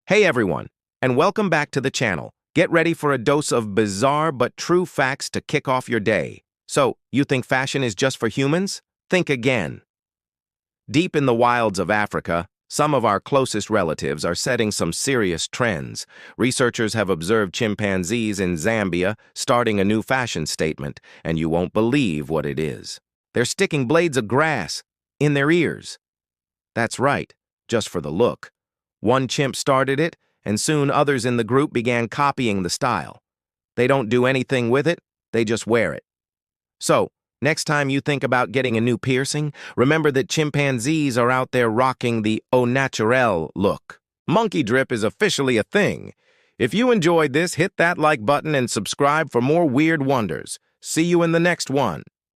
Hey everyone, and welcome back to the channel. Get ready for a dose of bizarre but true facts to kick off your day. So, you think fashion is just for humans? Think again. Deep in the wilds of Africa, some of our closest relatives are setting some serious trends. Researchers have observed chimpanzees in Zambia starting a new fashion statement, and you won't believe what it is. They're sticking blades of grass in their ears. That's right, just for the look. One chimp started it, and soon others in the group began copying the style. They don't do anything with it, they just wear it. So, next time you think about getting a new piercing, remember that chimpanzees are out there rocking the au naturel look. Monkey drip is officially a thing. If you enjoyed this, hit that like button and subscribe for more weird wonders. See you in the next one.